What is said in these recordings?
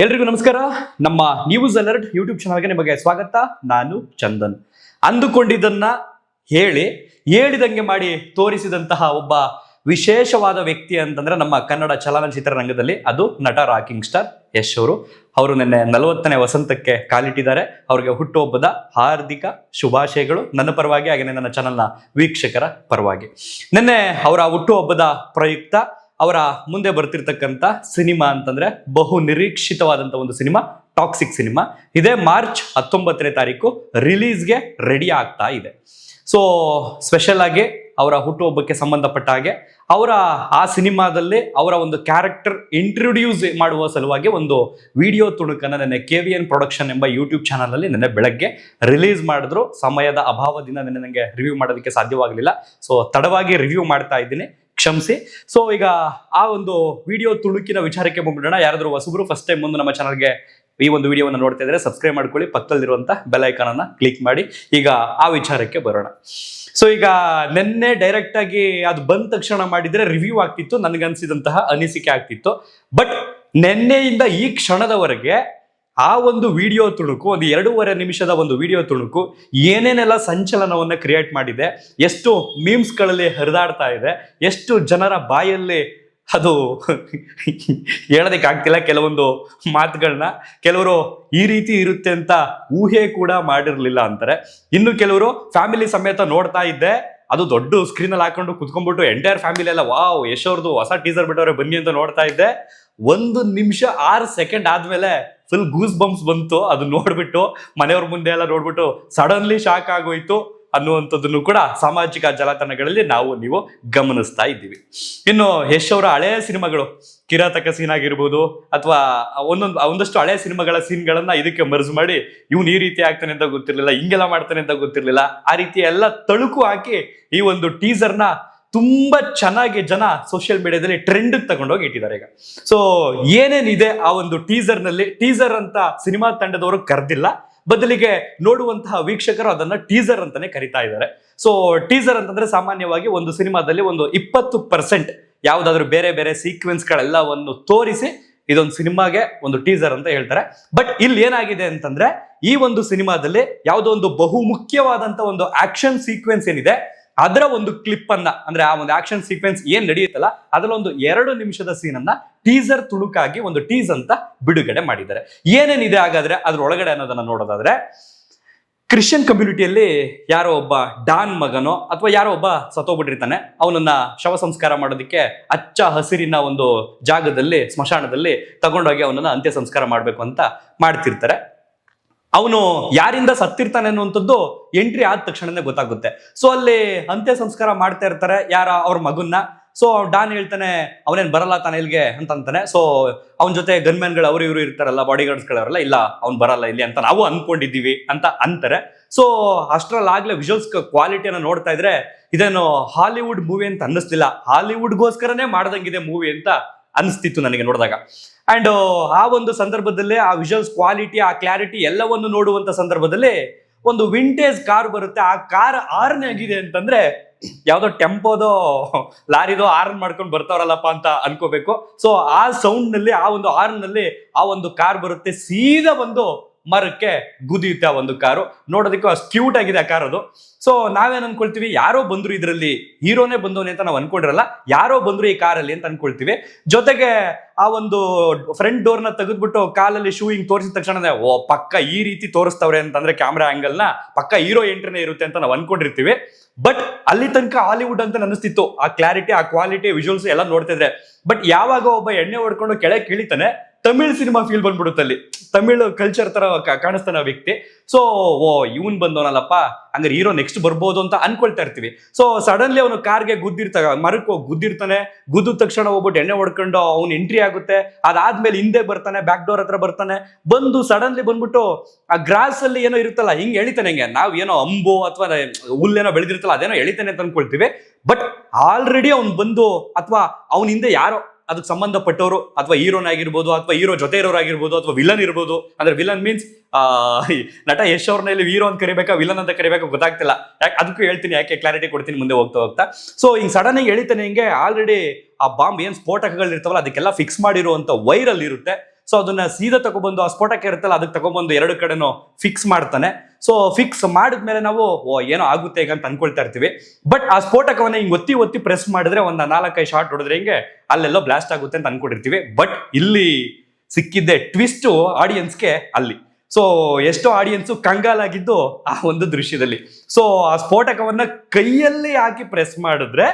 ಎಲ್ರಿಗೂ ನಮಸ್ಕಾರ. ನಮ್ಮ ನ್ಯೂಸ್ ಅಲರ್ಟ್ ಯೂಟ್ಯೂಬ್ ಚಾನಲ್ಗೆ ನಿಮಗೆ ಸ್ವಾಗತ. ನಾನು ಚಂದನ್. ಅಂದುಕೊಂಡಿದ್ದನ್ನ ಹೇಳಿದಂಗೆ ಮಾಡಿ ತೋರಿಸಿದಂತಹ ಒಬ್ಬ ವಿಶೇಷವಾದ ವ್ಯಕ್ತಿ ಅಂತಂದ್ರೆ ನಮ್ಮ ಕನ್ನಡ ಚಲನಚಿತ್ರರಂಗದಲ್ಲಿ ಅದು ನಟ ರಾಕಿಂಗ್ ಸ್ಟಾರ್ ಯಶ್ ಅವರು ನಿನ್ನೆ 40ನೇ ವಸಂತಕ್ಕೆ ಕಾಲಿಟ್ಟಿದ್ದಾರೆ. ಅವರಿಗೆ ಹುಟ್ಟುಹಬ್ಬದ ಹಾರ್ದಿಕ ಶುಭಾಶಯಗಳು ನನ್ನ ಪರವಾಗಿ, ಹಾಗೆ ನನ್ನ ಚಾನಲ್ನ ವೀಕ್ಷಕರ ಪರವಾಗಿ. ನಿನ್ನೆ ಅವರ ಹುಟ್ಟುಹಬ್ಬದ ಪ್ರಯುಕ್ತ ಅವರ ಮುಂದೆ ಬರ್ತಿರ್ತಕ್ಕಂಥ ಸಿನಿಮಾ ಅಂತಂದ್ರೆ ಬಹು ನಿರೀಕ್ಷಿತವಾದಂಥ ಒಂದು ಸಿನಿಮಾ ಟಾಕ್ಸಿಕ್ ಸಿನಿಮಾ. ಇದೇ ಮಾರ್ಚ್ 19ನೇ ತಾರೀಕು ರಿಲೀಸ್ಗೆ ರೆಡಿ ಆಗ್ತಾ ಇದೆ. ಸೊ ಸ್ಪೆಷಲ್ ಆಗಿ ಅವರ ಹುಟ್ಟುಹಬ್ಬಕ್ಕೆ ಸಂಬಂಧಪಟ್ಟ ಹಾಗೆ ಅವರ ಆ ಸಿನಿಮಾದಲ್ಲಿ ಅವರ ಒಂದು ಕ್ಯಾರೆಕ್ಟರ್ ಇಂಟ್ರೊಡ್ಯೂಸ್ ಮಾಡುವ ಸಲುವಾಗಿ ಒಂದು ವಿಡಿಯೋ ತುಣುಕನ್ನು ನೆನ್ನೆ KVN ಪ್ರೊಡಕ್ಷನ್ ಎಂಬ ಯೂಟ್ಯೂಬ್ ಚಾನಲ್ ಅಲ್ಲಿ ನೆನ್ನೆ ಬೆಳಗ್ಗೆ ರಿಲೀಸ್ ಮಾಡಿದ್ರು. ಸಮಯದ ಅಭಾವದಿಂದ ನೆನ್ನೆ ನನಗೆ ರಿವ್ಯೂ ಮಾಡೋದಕ್ಕೆ ಸಾಧ್ಯವಾಗಲಿಲ್ಲ. ಸೊ ತಡವಾಗಿ ರಿವ್ಯೂ ಮಾಡ್ತಾ ಇದ್ದೀನಿ, ಕ್ಷಮಿಸಿ. ಸೊ ಈಗ ಆ ಒಂದು ವಿಡಿಯೋ ತುಣುಕಿನ ವಿಚಾರಕ್ಕೆ ಬಂದ್ಬಿಡೋಣ. ಯಾರಾದರೂ ಹೊಸಬ್ರು ಫಸ್ಟ್ ಟೈಮ್ ಮುಂದೆ ನಮ್ಮ ಚಾನಲ್ಗೆ ಈ ಒಂದು ವಿಡಿಯೋವನ್ನು ನೋಡ್ತಾ ಇದ್ರೆ ಸಬ್ಸ್ಕ್ರೈಬ್ ಮಾಡ್ಕೊಳ್ಳಿ, ಪಕ್ಕದಲ್ಲಿರುವಂಥ ಬೆಲ್ ಐಕಾನ್ ಅನ್ನ ಕ್ಲಿಕ್ ಮಾಡಿ. ಈಗ ಆ ವಿಚಾರಕ್ಕೆ ಬರೋಣ. ಸೊ ಈಗ ನಿನ್ನೆ ಡೈರೆಕ್ಟ್ ಆಗಿ ಅದು ಬಂದ ತಕ್ಷಣ ಮಾಡಿದ್ರೆ ರಿವ್ಯೂ ಆಗ್ತಿತ್ತು, ನನಗನ್ಸಿದಂತಹ ಅನಿಸಿಕೆ ಆಗ್ತಿತ್ತು. ಬಟ್ ನಿನ್ನೆಯಿಂದ ಈ ಕ್ಷಣದವರೆಗೆ ಆ ಒಂದು ವಿಡಿಯೋ ತುಣುಕು, ಒಂದು 2.5 ನಿಮಿಷದ ಒಂದು ವಿಡಿಯೋ ತುಣುಕು ಏನೇನೆಲ್ಲ ಸಂಚಲನವನ್ನ ಕ್ರಿಯೇಟ್ ಮಾಡಿದೆ, ಎಷ್ಟು ಮೀಮ್ಸ್ಗಳಲ್ಲಿ ಹರಿದಾಡ್ತಾ ಇದೆ, ಎಷ್ಟು ಜನರ ಬಾಯಲ್ಲಿ ಅದು ಹೇಳೋದಕ್ಕೆ ಆಗ್ತಿಲ್ಲ. ಕೆಲವೊಂದು ಮಾತುಗಳನ್ನ ಕೆಲವರು ಈ ರೀತಿ ಇರುತ್ತೆ ಅಂತ ಊಹೆ ಕೂಡ ಮಾಡಿರ್ಲಿಲ್ಲ ಅಂತಾರೆ. ಇನ್ನು ಕೆಲವರು ಫ್ಯಾಮಿಲಿ ಸಮೇತ ನೋಡ್ತಾ ಇದ್ದೆ, ಅದು ದೊಡ್ಡ ಸ್ಕ್ರೀನ್ ಅಲ್ಲಿ ಹಾಕೊಂಡು ಕುತ್ಕೊಂಡ್ಬಿಟ್ಟು ಎಂಟೈರ್ ಫ್ಯಾಮಿಲಿ ಎಲ್ಲ ವಾವ್ ಯಶ್ ಅವ್ರದ್ದು ಹೊಸ ಟೀಸರ್ ಬಿಟ್ಟವ್ರೆ ಬನ್ನಿ ಅಂತ ನೋಡ್ತಾ ಇದ್ದೆ. 1 ನಿಮಿಷ 6 ಸೆಕೆಂಡ್ ಆದ್ಮೇಲೆ ಫುಲ್ ಗೂಸ್ ಬಂಪ್ಸ್ ಬಂತು. ಅದು ನೋಡ್ಬಿಟ್ಟು ಮನೆಯವ್ರ ಮುಂದೆ ಎಲ್ಲ ನೋಡ್ಬಿಟ್ಟು ಸಡನ್ಲಿ ಶಾಕ್ ಆಗೋಯ್ತು ಅನ್ನುವಂಥದ್ದನ್ನು ಕೂಡ ಸಾಮಾಜಿಕ ಜಾಲತಾಣಗಳಲ್ಲಿ ನೀವು ಗಮನಿಸ್ತಾ ಇದ್ದೀವಿ. ಇನ್ನು ಯಶ್ ಅವರ ಹಳೆಯ ಸಿನಿಮಾಗಳು, ಕಿರಾತಕ ಸೀನ್ ಆಗಿರ್ಬೋದು ಅಥವಾ ಒಂದಷ್ಟು ಹಳೆಯ ಸಿನಿಮಾಗಳ ಸೀನ್ಗಳನ್ನ ಇದಕ್ಕೆ ಮರ್ಜ್ ಮಾಡಿ ಇವ್ನು ಈ ರೀತಿ ಆಗ್ತಾನೆ ಅಂತ ಗೊತ್ತಿರ್ಲಿಲ್ಲ, ಹಿಂಗೆಲ್ಲ ಮಾಡ್ತಾನೆ ಅಂತ ಗೊತ್ತಿರ್ಲಿಲ್ಲ, ಆ ರೀತಿ ಎಲ್ಲ ತಳುಕು ಹಾಕಿ ಈ ಒಂದು ಟೀಸರ್ನ ತುಂಬಾ ಚೆನ್ನಾಗಿ ಜನ ಸೋಷಿಯಲ್ ಮೀಡಿಯಾದಲ್ಲಿ ಟ್ರೆಂಡ್ ತಗೊಂಡೋಗಿ ಇಟ್ಟಿದ್ದಾರೆ. ಈಗ ಸೊ ಏನೇನಿದೆ ಆ ಒಂದು ಟೀಸರ್ ಅಂತ ಸಿನಿಮಾ ತಂಡದವರು ಕರೆದಿಲ್ಲ, ಬದಲಿಗೆ ನೋಡುವಂತಹ ವೀಕ್ಷಕರು ಅದನ್ನ ಟೀಸರ್ ಅಂತಾನೆ ಕರಿತಾ ಇದ್ದಾರೆ. ಸೊ ಟೀಸರ್ ಅಂತಂದ್ರೆ ಸಾಮಾನ್ಯವಾಗಿ ಒಂದು ಸಿನಿಮಾದಲ್ಲಿ ಒಂದು 20% ಯಾವ್ದಾದ್ರು ಬೇರೆ ಬೇರೆ ಸೀಕ್ವೆನ್ಸ್ಗಳೆಲ್ಲವನ್ನು ತೋರಿಸಿ ಇದೊಂದು ಸಿನಿಮಾಗೆ ಒಂದು ಟೀಸರ್ ಅಂತ ಹೇಳ್ತಾರೆ. ಬಟ್ ಇಲ್ಲಿ ಏನಾಗಿದೆ ಅಂತಂದ್ರೆ ಈ ಒಂದು ಸಿನಿಮಾದಲ್ಲಿ ಯಾವುದೋ ಒಂದು ಬಹು ಮುಖ್ಯವಾದಂತ ಒಂದು ಆಕ್ಷನ್ ಸೀಕ್ವೆನ್ಸ್ ಏನಿದೆ ಅದರ ಒಂದು ಕ್ಲಿಪ್ ಅನ್ನ, ಅಂದ್ರೆ ಆ ಒಂದು ಆಕ್ಷನ್ ಸೀಕ್ವೆನ್ಸ್ ಏನ್ ನಡೆಯುತ್ತಲ್ಲ ಅದರ ಒಂದು 2 ನಿಮಿಷದ ಸೀನ್ ಅನ್ನ ಟೀಸರ್ ತುಣುಕಾಗಿ ಒಂದು ಟೀಸ್ ಅಂತ ಬಿಡುಗಡೆ ಮಾಡಿದ್ದಾರೆ. ಏನೇನಿದೆ ಹಾಗಾದ್ರೆ ಅದ್ರ ಒಳಗಡೆ ಅನ್ನೋದನ್ನ ನೋಡೋದಾದ್ರೆ, ಕ್ರಿಶ್ಚಿಯನ್ ಕಮ್ಯುನಿಟಿಯಲ್ಲಿ ಯಾರೋ ಒಬ್ಬ ಡಾನ್ ಮಗನೋ ಅಥವಾ ಯಾರೋ ಒಬ್ಬ ಸತ್ತೋಗ್ಬಿಟ್ಟಿರ್ತಾನೆ, ಅವನನ್ನ ಶವ ಸಂಸ್ಕಾರ ಮಾಡೋದಕ್ಕೆ ಹಚ್ಚ ಹಸಿರಿನ ಒಂದು ಜಾಗದಲ್ಲಿ, ಸ್ಮಶಾನದಲ್ಲಿ ತಗೊಂಡೋಗಿ ಅವನನ್ನ ಅಂತ್ಯ ಸಂಸ್ಕಾರ ಮಾಡ್ಬೇಕು ಅಂತ ಮಾಡ್ತಿರ್ತಾರೆ. ಅವನು ಯಾರಿಂದ ಸತ್ತಿರ್ತಾನೆ ಅನ್ನುವಂಥದ್ದು ಎಂಟ್ರಿ ಆದ ತಕ್ಷಣನೇ ಗೊತ್ತಾಗುತ್ತೆ. ಸೊ ಅಲ್ಲಿ ಅಂತ್ಯ ಸಂಸ್ಕಾರ ಮಾಡ್ತಾ ಇರ್ತಾರೆ ಅವ್ರ ಮಗುನ್ನ. ಸೊ ಡಾನ್ ಹೇಳ್ತಾನೆ ಅವನೇನ್ ಬರಲ್ಲ ತಾನೆ ಇಲ್ಲಿಗೆ ಅಂತ ಅಂತಾನೆ. ಸೊ ಅವನ ಜೊತೆ ಗನ್ಮ್ಯಾನ್ಗಳು ಅವರು ಇವರು ಇರ್ತಾರಲ್ಲ, ಬಾಡಿ ಗಾರ್ಡ್ಸ್ಗಳವರೆಲ್ಲ, ಇಲ್ಲ ಅವ್ನು ಬರಲ್ಲ ಇಲ್ಲಿ ಅಂತ ನಾವು ಅನ್ಕೊಂಡಿದ್ದೀವಿ ಅಂತ ಅಂತಾರೆ. ಸೊ ಅಷ್ಟರಲ್ಲಾಗ್ಲೇ ವಿಜುವಲ್ಸ್ ಕ್ವಾಲಿಟಿಯನ್ನ ನೋಡ್ತಾ ಇದ್ರೆ ಇದೇನು ಹಾಲಿವುಡ್ ಮೂವಿ ಅಂತ ಅನ್ನಿಸ್ತಿಲ್ಲ, ಹಾಲಿವುಡ್ಗೋಸ್ಕರನೇ ಮಾಡ್ದಂಗಿದೆ ಮೂವಿ ಅಂತ ಅನಿಸ್ತಿತ್ತು ನನಗೆ ನೋಡಿದಾಗ. ಅಂಡ್ ಆ ಒಂದು ಸಂದರ್ಭದಲ್ಲಿ ಆ ವಿಜುವಲ್ಸ್ ಕ್ವಾಲಿಟಿ, ಆ ಕ್ಲಾರಿಟಿ ಎಲ್ಲವನ್ನು ನೋಡುವಂತ ಸಂದರ್ಭದಲ್ಲಿ ಒಂದು ವಿಂಟೇಜ್ ಕಾರ್ ಬರುತ್ತೆ. ಆ ಕಾರ್ ಆರ್ನ್ ಆಗಿದೆ ಅಂತಂದ್ರೆ ಯಾವ್ದೋ ಟೆಂಪೋದೋ ಲಾರಿದೋ ಆರ್ನ್ ಮಾಡ್ಕೊಂಡು ಬರ್ತಾವ್ರಲ್ಲಪ್ಪ ಅಂತ ಅನ್ಕೋಬೇಕು. ಸೊ ಆ ಸೌಂಡ್ ನಲ್ಲಿ, ಆ ಒಂದು ಆರ್ನ್ ನಲ್ಲಿ ಆ ಒಂದು ಕಾರ್ ಬರುತ್ತೆ, ಸೀದಾ ಬಂದು ಮರಕ್ಕೆ ಗುದಿಯುತ್ತೆ ಆ ಒಂದು ಕಾರು. ನೋಡೋದಕ್ಕೆ ಅಷ್ಟು ಕ್ಯೂಟ್ ಆಗಿದೆ ಆ ಕಾರ್ ಅದು. ಸೊ ನಾವೇನ್ ಅನ್ಕೊಳ್ತೀವಿ, ಯಾರೋ ಬಂದ್ರು ಇದರಲ್ಲಿ, ಹೀರೋನೇ ಬಂದವನೇ ಅಂತ ನಾವು ಅನ್ಕೊಂಡಿರಲ್ಲ, ಯಾರೋ ಬಂದ್ರು ಈ ಕಾರಲ್ಲಿ ಅಂತ ಅನ್ಕೊಳ್ತೀವಿ. ಜೊತೆಗೆ ಆ ಒಂದು ಫ್ರಂಟ್ ಡೋರ್ನ ತೆಗೆದ್ಬಿಟ್ಟು ಕಾಲಲ್ಲಿ ಶೂ ಹಿಂಗ್ ತೋರಿಸಿದ ತಕ್ಷಣ ಓ ಪಕ್ಕ ಈ ರೀತಿ ತೋರಿಸ್ತವ್ರೆ ಅಂತಂದ್ರೆ ಕ್ಯಾಮ್ರಾ ಆಂಗಲ್ ನ ಪಕ್ಕ ಹೀರೋ ಎಂಟ್ರಿನೇ ಇರುತ್ತೆ ಅಂತ ನಾವು ಅನ್ಕೊಂಡಿರ್ತೀವಿ. ಬಟ್ ಅಲ್ಲಿ ತನಕ ಹಾಲಿವುಡ್ ಅಂತ ಅನಿಸ್ತಿತ್ತು, ಆ ಕ್ಲಾರಿಟಿ, ಆ ಕ್ವಾಲಿಟಿ, ವಿಜುವಲ್ಸ್ ಎಲ್ಲ ನೋಡ್ತಿದ್ರೆ. ಬಟ್ ಯಾವಾಗ ಒಬ್ಬ ಎಣ್ಣೆ ಹೊಡ್ಕೊಂಡು ಕೆಳಗೆ ಇಳಿತಾನೆ, ತಮಿಳ್ ಸಿನಿಮಾ ಫೀಲ್ ಬಂದ್ಬಿಡುತ್ತೆ. ಅಲ್ಲಿ ತಮಿಳ್ ಕಲ್ಚರ್ ತರ ಕಾಣಿಸ್ತಾನೆ ಆ ವ್ಯಕ್ತಿ. ಸೊ ಓ ಇವನ್ ಬಂದವನಲ್ಲಪ್ಪ, ಹಂಗಾರೆ ಹೀರೋ ನೆಕ್ಸ್ಟ್ ಬರ್ಬೋದು ಅಂತ ಅನ್ಕೊಳ್ತಾ ಇರ್ತೀವಿ. ಸೊ ಸಡನ್ಲಿ ಅವನು ಕಾರ್ಗೆ ಮರಕ್ಕೆ ಹೋಗಿ ಗುದ್ದಿರ್ತಾನೆ. ಗುದ್ದ ತಕ್ಷಣ ಹೋಗ್ಬಿಟ್ಟು ಎಣ್ಣೆ ಹೊಡ್ಕೊಂಡು ಅವ್ನು ಎಂಟ್ರಿ ಆಗುತ್ತೆ. ಅದಾದ್ಮೇಲೆ ಹಿಂದೆ ಬರ್ತಾನೆ, ಬ್ಯಾಕ್ ಡೋರ್ ಹತ್ರ ಬರ್ತಾನೆ. ಬಂದು ಸಡನ್ಲಿ ಬಂದ್ಬಿಟ್ಟು ಆ ಗ್ರಾಸ್ ಅಲ್ಲಿ ಏನೋ ಇರುತ್ತಲ್ಲ ಹಿಂಗ್ ಎಳಿತಾನೆ. ಹಿಂಗೆ ನಾವ್ ಏನೋ ಅಂಬು ಅಥವಾ ಹುಲ್ಲೇನೋ ಬೆಳೆದಿರ್ತಲ್ಲ ಅದೇನೋ ಎಳಿತಾನೆ ಅಂತ ಅನ್ಕೊಳ್ತೀವಿ. ಬಟ್ ಆಲ್ರೆಡಿ ಅವ್ನು ಬಂದು ಅಥವಾ ಅವನ ಹಿಂದೆ ಯಾರೋ ಅದಕ್ಕೆ ಸಂಬಂಧಪಟ್ಟವರು, ಅಥವಾ ಹೀರೋನ್ ಆಗಿರ್ಬೋದು, ಅಥವಾ ಹೀರೋ ಜೊತೆ ಇರೋರಾಗಿರ್ಬೋದು, ಅಥವಾ ವಿಲನ್ ಇರ್ಬೋದು. ಅಂದ್ರೆ ವಿಲನ್ ಮೀನ್ಸ್ ನಟ ಯಶ್ ಅವ್ರನ್ನ ಇಲ್ಲಿ ಹೀರೋ ಅಂತ ಕರಿಬೇಕಾ ವಿಲನ್ ಅಂತ ಕರಿಬೇಕಾ ಗೊತ್ತಾಗ್ತಿಲ್ಲ. ಯಾಕೆ ಅದಕ್ಕೂ ಹೇಳ್ತೀನಿ, ಯಾಕೆ ಕ್ಲಾರಿಟಿ ಕೊಡ್ತೀನಿ ಮುಂದೆ ಹೋಗ್ತಾ. ಸೊ ಹಿಂಗ್ ಸಡನ್ ಆಗಿ ಎಳಿತಾನೆ. ಹಿಂಗೆ ಆಲ್ರೆಡಿ ಆ ಬಾಂಬ್ ಏನ್ ಸ್ಫೋಟಕಗಳು ಇರ್ತಾವಲ್ಲ ಅದಕ್ಕೆಲ್ಲ ಫಿಕ್ಸ್ ಮಾಡಿರುವಂತ ವೈರ್ ಅಲ್ಲಿ ಇರುತ್ತೆ. ಸೊ ಅದನ್ನ ಸೀದಾ ತಗೊಬಂದು ಆ ಸ್ಫೋಟಕ ಇರುತ್ತಲ್ಲ ಅದಕ್ಕೆ ತಗೊಬಂದು ಎರಡು ಕಡೆನೂ ಫಿಕ್ಸ್ ಮಾಡ್ತಾನೆ. ಸೊ ಫಿಕ್ಸ್ ಮಾಡಿದ್ಮೇಲೆ ನಾವು ಏನೋ ಆಗುತ್ತೆ ಈಗ ಅಂತ ಅನ್ಕೊಳ್ತಾ ಇರ್ತೀವಿ. ಬಟ್ ಆ ಸ್ಫೋಟಕವನ್ನ ಹಿಂಗ್ ಒತ್ತಿ ಒತ್ತಿ ಪ್ರೆಸ್ ಮಾಡಿದ್ರೆ ಒಂದ್ 4-5 ಶಾಟ್ ಹೊಡೆದ್ರೆ ಹಿಂಗೆ ಅಲ್ಲೆಲ್ಲೋ ಬ್ಲಾಸ್ಟ್ ಆಗುತ್ತೆ ಅಂತ ಅನ್ಕೊಂಡಿರ್ತೀವಿ. ಬಟ್ ಇಲ್ಲಿ ಸಿಕ್ಕಿದ್ದೆ ಟ್ವಿಸ್ಟ್ ಆಡಿಯನ್ಸ್ಗೆ ಅಲ್ಲಿ. ಸೊ ಎಷ್ಟೋ ಆಡಿಯನ್ಸ್ ಕಂಗಾಲಾಗಿದ್ದು ಆ ಒಂದು ದೃಶ್ಯದಲ್ಲಿ. ಸೊ ಆ ಸ್ಫೋಟಕವನ್ನ ಕೈಯಲ್ಲಿ ಹಾಕಿ ಪ್ರೆಸ್ ಮಾಡಿದ್ರೆ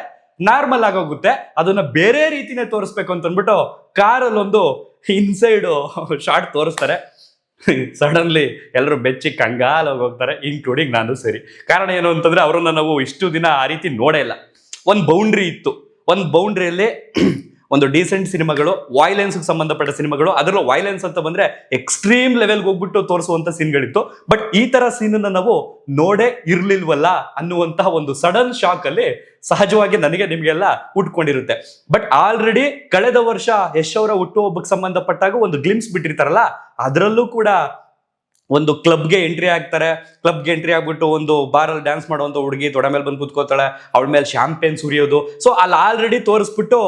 ನಾರ್ಮಲ್ ಆಗೋಗುತ್ತೆ. ಅದನ್ನ ಬೇರೆ ರೀತಿನೇ ತೋರಿಸ್ಬೇಕು ಅಂತ ಅಂದ್ಬಿಟ್ಟು ಕಾರಲ್ಲಿ ಒಂದು ಇನ್ಸೈಡ್ ಶಾರ್ಟ್ ತೋರಿಸ್ತಾರೆ. ಸಡನ್ಲಿ ಎಲ್ಲರೂ ಬೆಚ್ಚಿ ಕಂಗಾಲಾಗಿ ಹೋಗ್ತಾರೆ, ಇನ್ಕ್ಲೂಡಿಂಗ್ ನಾನು ಸೇರಿ. ಕಾರಣ ಏನು ಅಂತಂದ್ರೆ ಅವರನ್ನ ನಾವು ಇಷ್ಟು ದಿನ ಆ ರೀತಿ ನೋಡೇ ಇಲ್ಲ. ಒಂದು ಬೌಂಡ್ರಿ ಇತ್ತು. ಒಂದು ಬೌಂಡ್ರಿಯಲ್ಲಿ ಒಂದು ಡೀಸೆಂಟ್ ಸಿನಿಮಾಗಳು, ವಾಯ್ಲೆನ್ಸ್ ಸಂಬಂಧಪಟ್ಟ ಸಿನಿಮಾಗಳು, ಅದರಲ್ಲೂ ವಾಯ್ಲೆನ್ಸ್ ಅಂತ ಬಂದ್ರೆ ಎಕ್ಸ್ಟ್ರೀಮ್ ಲೆವೆಲ್ಗೆ ಹೋಗ್ಬಿಟ್ಟು ತೋರಿಸುವಂತ ಸೀನ್ಗಳಿತ್ತು. ಬಟ್ ಈ ತರ ಸೀನ್ ಅನ್ನ ನಾವು ನೋಡೇ ಇರ್ಲಿಲ್ವಲ್ಲ ಅನ್ನುವಂತಹ ಒಂದು ಸಡನ್ ಶಾಕ್ ಅಲ್ಲಿ ಸಹಜವಾಗಿ ನನಗೆ ನಿಮ್ಗೆಲ್ಲ ಉಟ್ಕೊಂಡಿರುತ್ತೆ. ಬಟ್ ಆಲ್ರೆಡಿ ಕಳೆದ ವರ್ಷ ಯಶ್ ಅವರ ಹುಟ್ಟುಹಬ್ಬಕ್ಕೆ ಸಂಬಂಧಪಟ್ಟಾಗ ಒಂದು ಗ್ಲಿಮ್ಸ್ ಬಿಟ್ಟಿರ್ತಾರಲ್ಲ, ಅದರಲ್ಲೂ ಕೂಡ ಒಂದು ಕ್ಲಬ್ಗೆ ಎಂಟ್ರಿ ಆಗ್ತಾರೆ. ಕ್ಲಬ್ಗೆ ಎಂಟ್ರಿ ಆಗ್ಬಿಟ್ಟು ಒಂದು ಬಾರಲ್ಲಿ ಡ್ಯಾನ್ಸ್ ಮಾಡುವಂತ ಹುಡುಗಿ ತೊಡೆ ಮೇಲೆ ಬಂದು ಕೂತ್ಕೋತಾಳೆ, ಅವಳ ಮೇಲೆ ಶಾಂಪೇನ್ ಸುರಿಯೋದು. ಸೊ ಅಲ್ಲಿ ಆಲ್ರೆಡಿ ತೋರಿಸ್ಬಿಟ್ಟು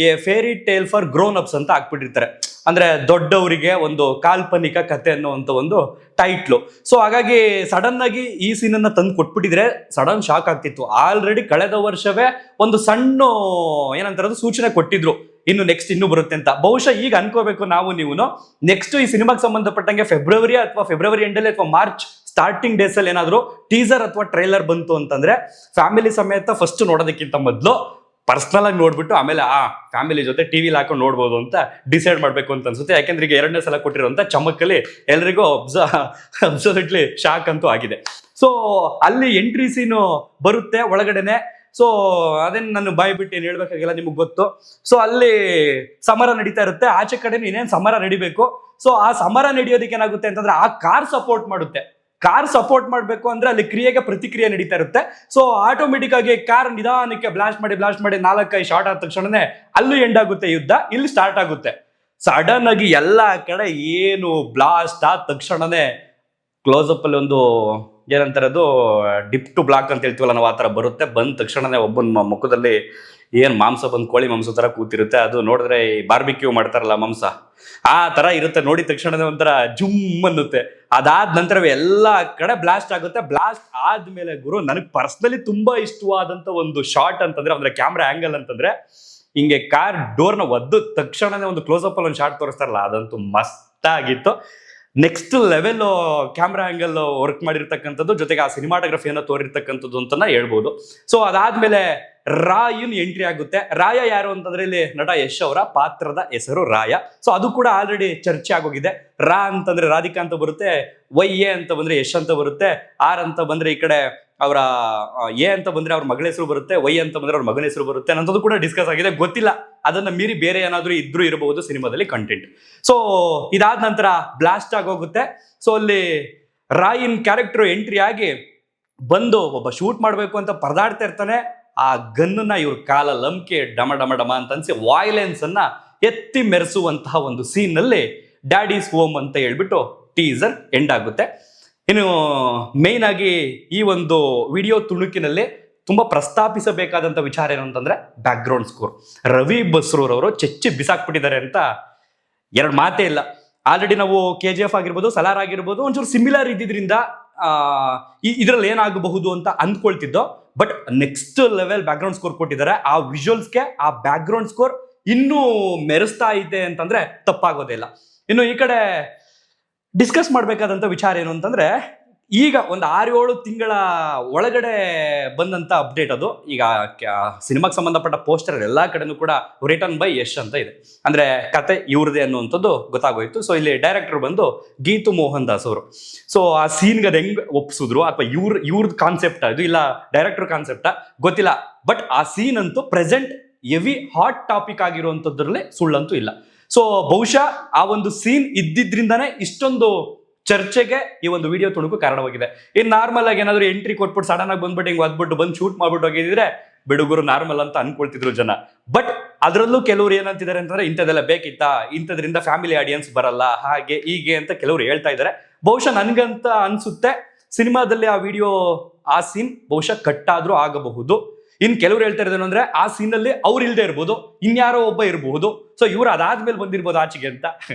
a fairy tale for grown ups ಅಂತ ಹಾಕ್ಬಿಟ್ಟಿರ್ತಾರೆ. ಅಂದ್ರೆ ದೊಡ್ಡವರಿಗೆ ಒಂದು ಕಾಲ್ಪನಿಕ ಕತೆ ಅನ್ನುವಂತ ಒಂದು ಟೈಟ್ಲು. ಸೊ ಹಾಗಾಗಿ ಸಡನ್ ಆಗಿ ಈ ಸೀನ್ ಅನ್ನ ತಂದು ಕೊಟ್ಬಿಟ್ಟಿದ್ರೆ ಸಡನ್ ಶಾಕ್ ಆಗ್ತಿತ್ತು. ಆಲ್ರೆಡಿ ಕಳೆದ ವರ್ಷವೇ ಒಂದು ಸಣ್ಣ ಏನಂತಾರದು ಸೂಚನೆ ಕೊಟ್ಟಿದ್ರು, ಇನ್ನು ನೆಕ್ಸ್ಟ್ ಇನ್ನೂ ಬರುತ್ತೆ ಅಂತ. ಬಹುಶಃ ಈಗ ಅನ್ಕೋಬೇಕು ನಾವು ನೀವು, ನೆಕ್ಸ್ಟ್ ಈ ಸಿನಿಮಾಗೆ ಸಂಬಂಧಪಟ್ಟಂಗೆ ಫೆಬ್ರವರಿ ಅಥವಾ ಫೆಬ್ರವರಿ ಎಂಡಲ್ಲಿ ಅಥವಾ ಮಾರ್ಚ್ ಸ್ಟಾರ್ಟಿಂಗ್ ಡೇಸ್ ಅಲ್ಲಿ ಏನಾದ್ರು ಟೀಸರ್ ಅಥವಾ ಟ್ರೈಲರ್ ಬಂತು ಅಂತಂದ್ರೆ ಫ್ಯಾಮಿಲಿ ಸಮೇತ ಫಸ್ಟ್ ನೋಡೋದಕ್ಕಿಂತ ಮೊದಲು ಪರ್ಸನಲ್ ಆಗಿ ನೋಡ್ಬಿಟ್ಟು ಆಮೇಲೆ ಫ್ಯಾಮಿಲಿ ಜೊತೆ ಟಿವಿಲಿ ಹಾಕೊಂಡು ನೋಡ್ಬೋದು ಅಂತ ಡಿಸೈಡ್ ಮಾಡ್ಬೇಕು ಅಂತ ಅನ್ಸುತ್ತೆ. ಯಾಕೆಂದ್ರೆ ಈಗ 2ನೇ ಸಲ ಕೊಟ್ಟಿರುವಂತ ಚಮಕಲ್ಲಿ ಎಲ್ರಿಗೂ ಅಬ್ಸಲ್ಯೂಟ್ಲಿ ಶಾಕ್ ಅಂತೂ ಆಗಿದೆ. ಸೊ ಅಲ್ಲಿ ಎಂಟ್ರಿ ಸೀನು ಬರುತ್ತೆ ಒಳಗಡೆನೆ. ಸೊ ಅದೇನು ನಾನು ಬಾಯಿ ಬಿಟ್ಟು ಏನು ಹೇಳ್ಬೇಕಾಗಿಲ್ಲ, ನಿಮಗೆ ಗೊತ್ತು. ಸೊ ಅಲ್ಲಿ ಸಮರ ನಡೀತಾ ಇರುತ್ತೆ, ಆಚೆ ಕಡೆ ಇನ್ನೇನು ಸಮರ ನಡಿಬೇಕು. ಸೊ ಆ ಸಮರ ನಡೆಯೋದಕ್ಕೆ ಏನಾಗುತ್ತೆ ಅಂತಂದ್ರೆ ಆ ಕಾರ್ ಸಪೋರ್ಟ್ ಮಾಡುತ್ತೆ. ಕಾರ್ ಸಪೋರ್ಟ್ ಮಾಡಬೇಕು ಅಂದ್ರೆ ಅಲ್ಲಿ ಕ್ರಿಯೆಗೆ ಪ್ರತಿಕ್ರಿಯೆ ನಡೀತಾ ಇರುತ್ತೆ. ಸೊ ಆಟೋಮೆಟಿಕ್ ಆಗಿ ಕಾರ್ ನಿಧಾನಕ್ಕೆ ಬ್ಲಾಸ್ಟ್ ಮಾಡಿ 4-5 ಶಾರ್ಟ್ ಆದ ತಕ್ಷಣನೇ ಅಲ್ಲೂ ಎಂಡ್ ಆಗುತ್ತೆ ಯುದ್ಧ. ಇಲ್ಲಿ ಸ್ಟಾರ್ಟ್ ಆಗುತ್ತೆ. ಸಡನ್ ಆಗಿ ಎಲ್ಲಾ ಕಡೆ ಏನು ಬ್ಲಾಸ್ಟ್ ಆದ ತಕ್ಷಣನೇ ಕ್ಲೋಸ್ ಅಪ್ ಅಲ್ಲಿ ಒಂದು ಏನಂತಾರದು ಡಿಪ್ ಟು ಬ್ಲಾಕ್ ಅಂತ ಹೇಳ್ತೀವಲ್ಲ ನಾವು, ಆ ತರ ಬರುತ್ತೆ. ಬಂದ ತಕ್ಷಣನೇ ಒಬ್ಬನ ಮುಖದಲ್ಲಿ ಏನ್ ಮಾಂಸ ಬಂದು ಕೋಳಿ ಮಾಂಸ ತರ ಕೂತಿರುತ್ತೆ. ಅದು ನೋಡಿದ್ರೆ ಬಾರ್ಬಿಕ್ಯೂ ಮಾಡ್ತಾರಲ್ಲ ಮಾಂಸ, ಆ ತರ ಇರುತ್ತೆ. ನೋಡಿದ ತಕ್ಷಣನೇ ಒಂಥರ ಜುಮ್ ಅನ್ನುತ್ತೆ. ಅದಾದ ನಂತರವೇ ಎಲ್ಲ ಕಡೆ ಬ್ಲಾಸ್ಟ್ ಆಗುತ್ತೆ. ಬ್ಲಾಸ್ಟ್ ಆದ್ಮೇಲೆ ಗುರು ನನಗೆ ಪರ್ಸನಲಿ ತುಂಬಾ ಇಷ್ಟವಾದಂತ ಒಂದು ಶಾಟ್ ಅಂತಂದ್ರೆ ಅಂದ್ರೆ ಕ್ಯಾಮ್ರಾ ಆಂಗಲ್ ಅಂತಂದ್ರೆ ಹಿಂಗೆ ಕಾರ್ ಡೋರ್ನ ಒದ್ದು ತಕ್ಷಣನೇ ಒಂದು ಕ್ಲೋಸ್ ಅಪ್ ಅಲ್ಲಿ ಒಂದು ಶಾಟ್ ತೋರಿಸ್ತಾರಲ್ಲ, ಅದಂತೂ ಮಸ್ತ್ ಆಗಿತ್ತು. Next level camera angle work ಮಾಡಿರ್ತಕ್ಕಂಥದ್ದು, ಜೊತೆಗೆ ಆ ಸಿನಿಮಾಟೋಗ್ರಫಿಯನ್ನು ತೋರಿರ್ತಕ್ಕಂಥದ್ದು ಅಂತಾನೆ ಹೇಳ್ಬೋದು. ಸೊ ಅದಾದ್ಮೇಲೆ ರಾಯನ್ ಎಂಟ್ರಿ ಆಗುತ್ತೆ. ರಾಯ ಯಾರು ಅಂತಂದ್ರೆ ಇಲ್ಲಿ ನಟ ಯಶ್ ಅವರ ಪಾತ್ರದ ಹೆಸರು ರಾಯ. ಸೊ ಅದು ಕೂಡ ಆಲ್ರೆಡಿ ಚರ್ಚೆ ಆಗೋಗಿದೆ. ರಾ ಅಂತಂದ್ರೆ ರಾಧಿಕಾ ಅಂತ ಬರುತ್ತೆ, ವೈ ಎ ಅಂತ ಬಂದ್ರೆ ಯಶ್ ಅಂತ ಬರುತ್ತೆ, ಆರ್ ಅಂತ ಬಂದ್ರೆ ಈ ಕಡೆ ಅವರ ಎ ಅಂತ ಬಂದ್ರೆ ಅವ್ರ ಮಗಳ ಹೆಸರು ಬರುತ್ತೆ, ವೈ ಅಂತ ಬಂದ್ರೆ ಅವ್ರ ಮಗನ ಹೆಸರು ಬರುತ್ತೆ ಅನ್ನೋದು ಕೂಡ ಡಿಸ್ಕಸ್ ಆಗಿದೆ. ಗೊತ್ತಿಲ್ಲ, ಅದನ್ನ ಮೀರಿ ಬೇರೆ ಏನಾದ್ರೂ ಇದ್ರೂ ಇರಬಹುದು ಸಿನಿಮಾದಲ್ಲಿ ಕಂಟೆಂಟ್. ಸೊ ಇದಾದ ನಂತರ ಬ್ಲಾಸ್ಟ್ ಆಗೋಗುತ್ತೆ. ಸೊ ಅಲ್ಲಿ ರಾಯಿನ್ ಕ್ಯಾರೆಕ್ಟರ್ ಎಂಟ್ರಿ ಆಗಿ ಬಂದು ಒಬ್ಬ ಶೂಟ್ ಮಾಡ್ಬೇಕು ಅಂತ ಪರದಾಡ್ತಾ ಇರ್ತಾನೆ. ಆ ಗನ್ನನ್ನ ಇವ್ರ ಕಾಲಲ್ಲಿ ಲಂಕೆ ಡಮ ಡಮ ಡಮ ಅಂತ ಅನ್ಸಿ ವಾಯ್ಲೆನ್ಸ್ ಅನ್ನ ಎತ್ತಿ ಮೆರೆಸುವಂತಹ ಒಂದು ಸೀನ್ ನಲ್ಲಿ ಡ್ಯಾಡೀಸ್ ಹೋಮ್ ಅಂತ ಹೇಳ್ಬಿಟ್ಟು ಟೀಸರ್ ಎಂಡ್ ಆಗುತ್ತೆ. ಇನ್ನು ಮೇನ್ ಆಗಿ ಈ ಒಂದು ವಿಡಿಯೋ ತುಣುಕಿನಲ್ಲಿ ತುಂಬಾ ಪ್ರಸ್ತಾಪಿಸಬೇಕಾದಂತ ವಿಚಾರ ಏನು ಅಂತಂದ್ರೆ back ground score. Ravi Basrur ಅವರು ಚೆಚ್ಚಿ ಬಿಸಾಕ್ಬಿಟ್ಟಿದ್ದಾರೆ ಅಂತ ಎರಡು ಮಾತೇ ಇಲ್ಲ. ಆಲ್ರೆಡಿ ನಾವು KGF ಆಗಿರ್ಬೋದು, ಸಲಾರ್ ಆಗಿರ್ಬೋದು ಒಂಚೂರು ಸಿಮಿಲರ್ ಇದ್ದಿದ್ರಿಂದ ಇದ್ರಲ್ಲಿ ಏನಾಗಬಹುದು ಅಂತ ಅಂದ್ಕೊಳ್ತಿದ್ದೋ. But next level background score ಕೊಟ್ಟಿದ್ದಾರೆ. ಆ ವಿಜುವಲ್ಸ್ಗೆ ಆ ಬ್ಯಾಕ್ ಗ್ರೌಂಡ್ ಸ್ಕೋರ್ ಇನ್ನೂ ಮೆರೆಸ್ತಾ ಇದೆ ಅಂತಂದ್ರೆ ತಪ್ಪಾಗೋದೇ ಇಲ್ಲ. ಇನ್ನು ಈ ಕಡೆ ಡಿಸ್ಕಸ್ ಮಾಡಬೇಕಾದಂಥ ವಿಚಾರ ಏನು ಅಂತಂದ್ರೆ, ಈಗ ಒಂದು 6-7 ತಿಂಗಳ ಒಳಗಡೆ ಬಂದಂತ ಅಪ್ಡೇಟ್ ಅದು. ಈಗ ಸಿನಿಮಾಗೆ ಸಂಬಂಧಪಟ್ಟ ಪೋಸ್ಟರ್ ಎಲ್ಲಾ ಕಡೆನೂ ಕೂಡ ರಿಟರ್ನ್ ಬೈ ಯಶ್ ಅಂತ ಇದೆ. ಅಂದ್ರೆ ಕತೆ ಇವ್ರದೇ ಅನ್ನುವಂಥದ್ದು ಗೊತ್ತಾಗೋಯ್ತು. ಸೊ ಇಲ್ಲಿ ಡೈರೆಕ್ಟರ್ ಬಂದು ಗೀತು ಮೋಹನ್ ದಾಸ್ ಅವರು. ಸೊ ಆ ಸೀನ್ಗೆ ಅದು ಹೆಂಗ್ ಒಪ್ಸಿದ್ರು ಅಥವಾ ಇವ್ರದ್ ಕಾನ್ಸೆಪ್ಟ್ ಇದು ಇಲ್ಲ ಡೈರೆಕ್ಟರ್ ಕಾನ್ಸೆಪ್ಟಾ ಗೊತ್ತಿಲ್ಲ. ಬಟ್ ಆ ಸೀನ್ ಅಂತೂ ಪ್ರೆಸೆಂಟ್ ಹೆವಿ ಹಾಟ್ ಟಾಪಿಕ್ ಆಗಿರುವಂಥದ್ರಲ್ಲಿ ಸುಳ್ಳಂತೂ ಇಲ್ಲ. ಸೊ ಬಹುಶಃ ಆ ಒಂದು ಸೀನ್ ಇದ್ದಿದ್ರಿಂದಾನೇ ಇಷ್ಟೊಂದು ಚರ್ಚೆಗೆ ಈ ಒಂದು ವಿಡಿಯೋ ತುಣುಕು ಕಾರಣವಾಗಿದೆ. ಇನ್ ನಾರ್ಮಲ್ ಆಗಿ ಏನಾದ್ರು ಎಂಟ್ರಿ ಕೊಟ್ಬಿಟ್ಟು ಸಡನ್ ಆಗಿ ಬಂದ್ಬಿಟ್ಟು ಹಿಂಗ್ ಒದ್ಬಿಟ್ಟು ಬಂದು ಶೂಟ್ ಮಾಡ್ಬಿಟ್ಟು ಹೋಗಿದ್ರೆ ಬಿಡುಗರು ನಾರ್ಮಲ್ ಅಂತ ಅನ್ಕೊಳ್ತಿದ್ರು ಜನ. ಬಟ್ ಅದರಲ್ಲೂ ಕೆಲವರು ಏನಂತಿದ್ದಾರೆ ಅಂತಂದ್ರೆ ಇಂಥದ್ದೆಲ್ಲ ಬೇಕಿತ್ತಾ, ಇಂಥದ್ರಿಂದ ಫ್ಯಾಮಿಲಿ ಆಡಿಯನ್ಸ್ ಬರಲ್ಲ, ಹಾಗೆ ಹೀಗೆ ಅಂತ ಕೆಲವರು ಹೇಳ್ತಾ ಇದ್ದಾರೆ. ಬಹುಶಃ ನನ್ಗಂತ ಅನ್ಸುತ್ತೆ ಸಿನಿಮಾದಲ್ಲಿ ಆ ವಿಡಿಯೋ ಆ ಸೀನ್ ಬಹುಶಃ ಕಟ್ ಆದ್ರೂ ಆಗಬಹುದು. ಇನ್ ಕೆಲವ್ರು ಹೇಳ್ತಾ ಇರೋದೇನು ಅಂದ್ರೆ ಆ ಸೀನ್ ಅಲ್ಲಿ ಅವ್ರು ಇಲ್ದೇ ಇರ್ಬೋದು, ಇನ್ಯಾರೋ ಒಬ್ಬ ಇರಬಹುದು. ಸೊ ಇವ್ರು ಅದಾದ್ಮೇಲೆ ಬಂದಿರ್ಬೋದು ಆಚೆಗೆ ಅಂತ.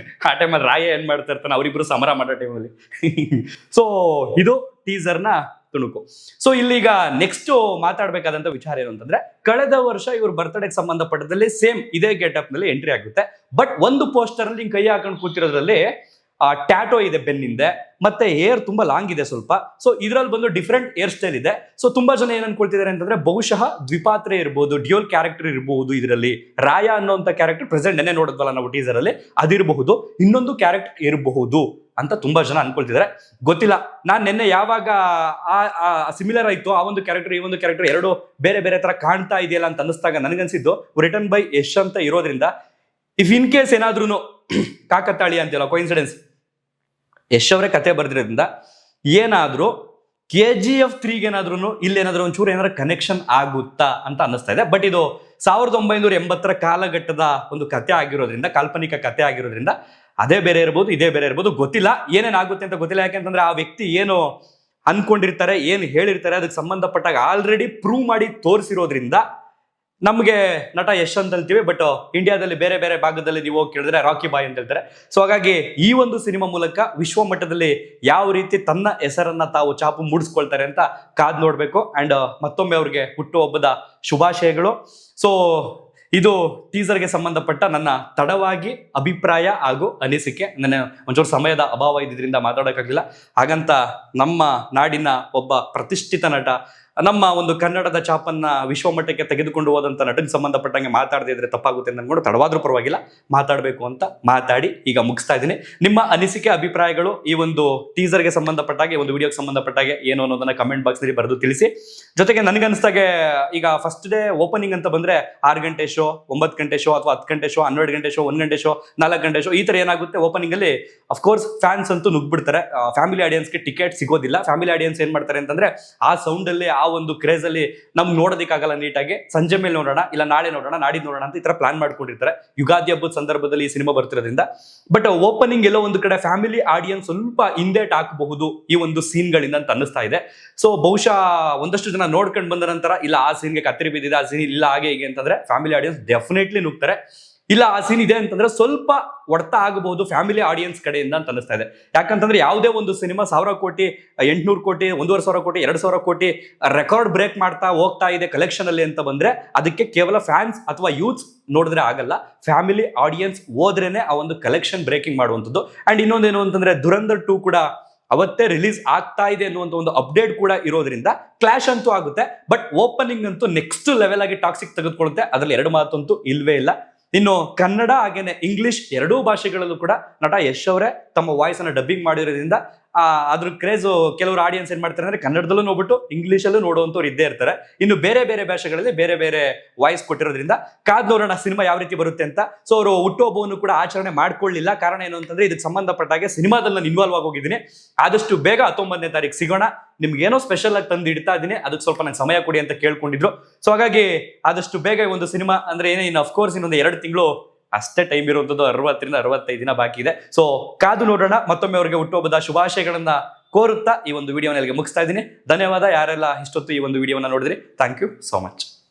ಆ ಟೈಮಲ್ಲಿ ರಾಯ ಏನ್ ಮಾಡ್ತಾ ಇರ್ತಾನೆ, ಅವರಿಬ್ರು ಸಮರ ಮಾಡೋ ಟೈಮಲ್ಲಿ. ಸೊ ಇದು ಟೀಸರ್ ನ ತುಣುಕು. ಸೊ ಇಲ್ಲಿಗ ನೆಕ್ಸ್ಟ್ ಮಾತಾಡ್ಬೇಕಾದಂತ ವಿಚಾರ ಏನು ಅಂತಂದ್ರೆ, ಕಳೆದ ವರ್ಷ ಇವ್ರ ಬರ್ತ್ಡೇಗೆ ಸಂಬಂಧಪಟ್ಟದಲ್ಲಿ ಸೇಮ್ ಇದೇ ಗೆಟಪ್ ನಲ್ಲಿ ಎಂಟ್ರಿ ಆಗುತ್ತೆ. ಬಟ್ ಒಂದು ಪೋಸ್ಟರ್ ಅಲ್ಲಿ ಕೈ ಹಾಕೊಂಡು ಕೂತಿರೋದ್ರಲ್ಲಿ ಟ್ಯಾಟೋ ಇದೆ ಬೆನ್ನಿಂದೆ, ಮತ್ತೆ ಹೇರ್ ತುಂಬಾ ಲಾಂಗ್ ಇದೆ ಸ್ವಲ್ಪ. ಸೊ ಇದ್ರಲ್ಲಿ ಬಂದು ಡಿಫ್ರೆಂಟ್ ಹೇರ್ ಸ್ಟೈಲ್ ಇದೆ. ಸೊ ತುಂಬಾ ಜನ ಏನ್ ಅನ್ಕೊಳ್ತಿದ್ದಾರೆ ಅಂತಂದ್ರೆ, ಬಹುಶಃ ದ್ವಿಪಾತ್ರೆ ಇರಬಹುದು, ಡ್ಯೂಯಲ್ ಕ್ಯಾರೆಕ್ಟರ್ ಇರಬಹುದು. ಇದರಲ್ಲಿ ರಾಯ ಅನ್ನೋಂಥ ಕ್ಯಾರೆಕ್ಟರ್ ಪ್ರೆಸೆಂಟ್ ನೆನ್ನೆ ನೋಡಿದ್ವಲ್ಲ ನಾವು ಟೀಸರ್ ಅಲ್ಲಿ, ಅದಿರಬಹುದು. ಇನ್ನೊಂದು ಕ್ಯಾರೆಕ್ಟರ್ ಇರಬಹುದು ಅಂತ ತುಂಬಾ ಜನ ಅನ್ಕೊಳ್ತಿದ್ದಾರೆ. ಗೊತ್ತಿಲ್ಲ, ನಾನ್ ನಿನ್ನೆ ಯಾವಾಗ ಸಿಮಿಲರ್ ಆಯ್ತು ಆ ಒಂದು ಕ್ಯಾರೆಕ್ಟರ್ ಈ ಒಂದು ಕ್ಯಾರೆಕ್ಟರ್ ಎರಡು ಬೇರೆ ಬೇರೆ ತರ ಕಾಣ್ತಾ ಇದೆಯಲ್ಲ ಅಂತ ಅನಿಸ್ದಾಗ ನನಗನ್ಸಿದ್ದು ರಿಟರ್ನ್ ಬೈ ಯಶ್ ಅಂತ ಇರೋದ್ರಿಂದ, ಇಫ್ ಇನ್ ಕೇಸ್ ಏನಾದ್ರೂ ಕಾಕತಾಳಿ ಅಂತಿಲ್ಲ ಕೋಇನ್ಸಿಡೆನ್ಸ್, ಯಶ್ ಅವರೇ ಕತೆ ಬರ್ದಿರೋದ್ರಿಂದ ಏನಾದ್ರೂ KGF 3 ಏನಾದ್ರೂ ಇಲ್ಲೇನಾದ್ರೂ ಒಂಚೂರು ಏನಾದ್ರು ಕನೆಕ್ಷನ್ ಆಗುತ್ತಾ ಅಂತ ಅನ್ನಿಸ್ತಾ ಇದೆ. ಬಟ್ ಇದು 1980 ಕಾಲಘಟ್ಟದ ಒಂದು ಕತೆ ಆಗಿರೋದ್ರಿಂದ, ಕಾಲ್ಪನಿಕ ಕತೆ ಆಗಿರೋದ್ರಿಂದ ಅದೇ ಬೇರೆ ಇರ್ಬೋದು, ಇದೇ ಬೇರೆ ಇರ್ಬೋದು, ಗೊತ್ತಿಲ್ಲ. ಏನೇನಾಗುತ್ತೆ ಅಂತ ಗೊತ್ತಿಲ್ಲ. ಯಾಕೆಂತಂದ್ರೆ ಆ ವ್ಯಕ್ತಿ ಏನು ಅನ್ಕೊಂಡಿರ್ತಾರೆ, ಏನು ಹೇಳಿರ್ತಾರೆ, ಅದಕ್ಕೆ ಸಂಬಂಧಪಟ್ಟಾಗ ಆಲ್ರೆಡಿ ಪ್ರೂವ್ ಮಾಡಿ ತೋರಿಸಿರೋದ್ರಿಂದ ನಮಗೆ ನಟ ಯಶ್ ಅಂತ ಹೇಳ್ತೀವಿ. ಬಟ್ ಇಂಡಿಯಾದಲ್ಲಿ ಬೇರೆ ಬೇರೆ ಭಾಗದಲ್ಲಿ ನೀವು ಹೋಗಿ ಕೇಳಿದ್ರೆ ರಾಕಿ ಬಾಯ್ ಅಂತ ಹೇಳ್ತಾರೆ. ಸೊ ಹಾಗಾಗಿ ಈ ಒಂದು ಸಿನಿಮಾ ಮೂಲಕ ವಿಶ್ವ ಮಟ್ಟದಲ್ಲಿ ಯಾವ ರೀತಿ ತನ್ನ ಹೆಸರನ್ನ ತಾವು ಚಾಪು ಮೂಡಿಸ್ಕೊಳ್ತಾರೆ ಅಂತ ಕಾದ್ ನೋಡ್ಬೇಕು. ಅಂಡ್ ಮತ್ತೊಮ್ಮೆ ಅವ್ರಿಗೆ ಹುಟ್ಟುಹಬ್ಬದ ಶುಭಾಶಯಗಳು. ಸೊ ಇದು ಟೀಸರ್ಗೆ ಸಂಬಂಧಪಟ್ಟ ನನ್ನ ತಡವಾಗಿ ಅಭಿಪ್ರಾಯ ಹಾಗೂ ಅನಿಸಿಕೆ. ನನ್ನ ಒಂಚೂರು ಸಮಯದ ಅಭಾವ ಇದ್ದಿದ್ರಿಂದ ಮಾತಾಡೋಕ್ಕಾಗಲಿಲ್ಲ. ಹಾಗಂತ ನಮ್ಮ ನಾಡಿನ ಒಬ್ಬ ಪ್ರತಿಷ್ಠಿತ ನಟ, ನಮ್ಮ ಒಂದು ಕನ್ನಡದ ಚಾಪನ್ನ ವಿಶ್ವಮಟ್ಟಕ್ಕೆ ತೆಗೆದುಕೊಂಡು ಹೋದಂತ ನಟನಿಗೆ ಸಂಬಂಧಪಟ್ಟಂಗೆ ಮಾತಾಡದೇ ಇದ್ರೆ ತಪ್ಪಾಗುತ್ತೆ ಅಂತ ಅನ್ಕೊಂಡು ತಡವಾದ್ರೂ ಪರವಾಗಿಲ್ಲ ಮಾತಾಡಬೇಕು ಅಂತ ಮಾತಾಡಿ ಈಗ ಮುಗಿಸ್ತಾ ಇದ್ದೀನಿ. ನಿಮ್ಮ ಅನಿಸಿಕೆ ಅಭಿಪ್ರಾಯಗಳು ಈ ಒಂದು ಟೀಸರ್ಗೆ ಸಂಬಂಧಪಟ್ಟಾಗೆ, ಒಂದು ವಿಡಿಯೋಗೆ ಸಂಬಂಧಪಟ್ಟಾಗೆ ಏನು ಅನ್ನೋದನ್ನ ಕಮೆಂಟ್ ಬಾಕ್ಸ್ ನಲ್ಲಿ ಬರೆದು ತಿಳಿಸಿ. ಜೊತೆಗೆ ನನಗನ್ನಿಸ್ದಾಗೆ ಈಗ ಫಸ್ಟ್ ಡೇ ಓಪನಿಂಗ್ ಅಂತ ಬಂದ್ರೆ 6 ಗಂಟೆ ಶೋ, 9 ಗಂಟೆ ಶೋ, ಅಥವಾ 10 ಗಂಟೆ ಶೋ, 12 ಗಂಟೆ ಶೋ, 1 ಗಂಟೆ ಶೋ, 4 ಗಂಟೆ ಶೋ, ಈ ತರ ಏನಾಗುತ್ತೆ ಓಪನಿಂಗ್ ಅಲ್ಲಿ ಅಫ್ಕೋರ್ಸ್ ಫ್ಯಾನ್ಸ್ ಅಂತೂ ನುಗ್ಬಿಡ್ತಾರೆ. ಫ್ಯಾಮಿಲಿ ಆಡಿಯನ್ಸ್ಗೆ ಟಿಕೆಟ್ ಸಿಗೋದಿಲ್ಲ. ಫ್ಯಾಮಿಲಿ ಆಡಿಯನ್ಸ್ ಏನ್ ಮಾಡ್ತಾರೆ ಅಂತಂದ್ರೆ, ಆ ಸೌಂಡ್ ಅಲ್ಲಿ ಆ ಒಂದು ಕ್ರೇಜ್ ಅಲ್ಲಿ ನಮ್ಗೆ ನೋಡೋದಕ್ಕಾಗಲ್ಲ ನೀಟಾಗಿ, ಸಂಜೆ ಮೇಲೆ ನೋಡೋಣ, ಇಲ್ಲ ನಾಳೆ ನೋಡೋಣ, ನಾಡಿದ್ದು ನೋಡೋಣ ಅಂತ ಈ ತರ ಪ್ಲಾನ್ ಮಾಡ್ಕೊಂಡಿರ್ತಾರೆ. ಯುಗಾದಿ ಹಬ್ಬದ ಸಂದರ್ಭದಲ್ಲಿ ಈ ಸಿನಿಮಾ ಬರ್ತಿರೋದ್ರಿಂದ. ಬಟ್ ಓಪನಿಂಗ್ ಎಲ್ಲೋ ಒಂದು ಕಡೆ ಫ್ಯಾಮಿಲಿ ಆಡಿಯನ್ಸ್ ಸ್ವಲ್ಪ ಹಿಂದೇಟ್ ಹಾಕಬಹುದು ಈ ಒಂದು ಸೀನ್ ಗಳಿಂದ ಅಂತ ಅನ್ನಿಸ್ತಾ ಇದೆ. ಸೊ ಬಹುಶಃ ಒಂದಷ್ಟು ಜನ ನೋಡ್ಕೊಂಡು ಬಂದ ನಂತರ, ಇಲ್ಲ ಆ ಸೀನ್ಗೆ ಕತ್ತರಿ ಬಿದ್ದಿದೆ, ಆ ಸೀನ್ ಇಲ್ಲ ಹಾಗೆ ಹೀಗೆ ಅಂತಂದ್ರೆ ಫ್ಯಾಮಿಲಿ ಆಡಿಯನ್ಸ್ ಡೆಫಿನೆಟ್ಲಿ ನುಗ್ತಾರೆ. ಇಲ್ಲ ಆ ಸೀನ್ ಇದೆ ಅಂತಂದ್ರೆ ಸ್ವಲ್ಪ ಹೊಡೆತ ಆಗಬಹುದು ಫ್ಯಾಮಿಲಿ ಆಡಿಯನ್ಸ್ ಕಡೆಯಿಂದ ಅಂತ ಅನಿಸ್ತಾ ಇದೆ. ಯಾಕಂತಂದ್ರೆ ಯಾವುದೇ ಒಂದು ಸಿನಿಮಾ 1000 ಕೋಟಿ, 800 ಕೋಟಿ, 1,500 ಕೋಟಿ, 2,000 ಕೋಟಿ ರೆಕಾರ್ಡ್ ಬ್ರೇಕ್ ಮಾಡ್ತಾ ಹೋಗ್ತಾ ಇದೆ ಕಲೆಕ್ಷನ್ ಅಲ್ಲಿ ಅಂತ ಬಂದ್ರೆ, ಅದಕ್ಕೆ ಕೇವಲ ಫ್ಯಾನ್ಸ್ ಅಥವಾ ಯೂತ್ಸ್ ನೋಡಿದ್ರೆ ಆಗಲ್ಲ, ಫ್ಯಾಮಿಲಿ ಆಡಿಯನ್ಸ್ ಹೋದ್ರೇನೆ ಆ ಒಂದು ಕಲೆಕ್ಷನ್ ಬ್ರೇಕಿಂಗ್ ಮಾಡುವಂಥದ್ದು. ಅಂಡ್ ಇನ್ನೊಂದೇನು ಅಂತಂದ್ರೆ, ದುರಂಧರ್ 2 ಕೂಡ ಅವತ್ತೇ ರಿಲೀಸ್ ಆಗ್ತಾ ಇದೆ ಅನ್ನುವಂಥ ಒಂದು ಅಪ್ಡೇಟ್ ಕೂಡ ಇರೋದ್ರಿಂದ ಕ್ಲಾಶ್ ಅಂತೂ ಆಗುತ್ತೆ. ಬಟ್ ಓಪನಿಂಗ್ ಅಂತೂ ನೆಕ್ಸ್ಟ್ ಲೆವೆಲ್ ಆಗಿ ಟಾಕ್ಸಿಕ್ ತೆಗೆದುಕೊಳ್ಳುತ್ತೆ, ಅದ್ರಲ್ಲಿ ಎರಡು ಮಾತಂತೂ ಇಲ್ವೇ ಇಲ್ಲ. ಇನ್ನು ಕನ್ನಡ ಹಾಗೇನೆ ಇಂಗ್ಲಿಷ್ ಎರಡೂ ಭಾಷೆಗಳಲ್ಲೂ ಕೂಡ ನಟ ಯಶ್ ಅವರೇ ತಮ್ಮ ವಾಯ್ಸ್ ಅನ್ನ ಡಬ್ಬಿಂಗ್ ಮಾಡಿರೋದ್ರಿಂದ ಅದ್ರ ಕ್ರೇಜ್ ಕೆಲವರು ಆಡಿಯನ್ಸ್ ಏನ್ ಮಾಡ್ತಾರೆ ಅಂದ್ರೆ, ಕನ್ನಡದಲ್ಲೂ ನೋಡ್ಬಿಟ್ಟು ಇಂಗ್ಲಿಷಲ್ಲೂ ನೋಡುವಂತವ್ರು ಇದ್ದೇ ಇರ್ತಾರೆ. ಇನ್ನು ಬೇರೆ ಬೇರೆ ಭಾಷೆಗಳಲ್ಲಿ ಬೇರೆ ಬೇರೆ ವಾಯ್ಸ್ ಕೊಟ್ಟಿರೋದ್ರಿಂದ ಕಾದ್ ನೋಡೋಣ ಸಿನಿಮಾ ಯಾವ ರೀತಿ ಬರುತ್ತೆ ಅಂತ. ಸೊ ಅವರು ಹುಟ್ಟುಹಬ್ಬವನ್ನು ಕೂಡ ಆಚರಣೆ ಮಾಡ್ಕೊಳ್ಳಿಲ್ಲ. ಕಾರಣ ಏನು ಅಂತಂದ್ರೆ, ಇದಕ್ಕೆ ಸಂಬಂಧಪಟ್ಟಾಗೆ ಸಿನಿಮಾದಲ್ಲಿ ನಾನು ಇನ್ವಾಲ್ವ್ ಆಗೋಗಿದ್ದೀನಿ. ಆದಷ್ಟು ಬೇಗ 19ನೇ ತಾರೀಕು ಸಿಗೋಣ. ನಿಮ್ಗೆ ಏನೋ ಸ್ಪೆಷಲ್ ಆಗಿ ತಂದು ಇಡ್ತಾ ಇದ್ದೀನಿ, ಅದಕ್ಕೆ ಸ್ವಲ್ಪ ನಂಗೆ ಸಮಯ ಕೊಡಿ ಅಂತ ಕೇಳ್ಕೊಂಡಿದ್ರು. ಸೊ ಹಾಗಾಗಿ ಆದಷ್ಟು ಬೇಗ ಈ ಒಂದು ಸಿನಿಮಾ ಅಂದ್ರೆ ಏನೇ, ಇನ್ನು ಅಫ್ಕೋರ್ಸ್ ಇನ್ನೊಂದು 2 ತಿಂಗಳು ಅಷ್ಟೇ ಟೈಮ್ ಇರುವಂಥದ್ದು, 60 ರಿಂದ 65 ದಿನ ಬಾಕಿ ಇದೆ. ಸೊ ಕಾದು ನೋಡೋಣ. ಮತ್ತೊಮ್ಮೆ ಅವರಿಗೆ ಹುಟ್ಟುಹಬ್ಬದ ಶುಭಾಶಯಗಳನ್ನ ಕೋರುತ್ತಾ ಈ ಒಂದು ವಿಡಿಯೋನ ಮುಗಿಸ್ತಾ ಇದ್ದೀನಿ. ಧನ್ಯವಾದ ಯಾರೆಲ್ಲ ಇಷ್ಟೊತ್ತು ಈ ಒಂದು ವಿಡಿಯೋನ ನೋಡಿದ್ರಿ. Thank you so much.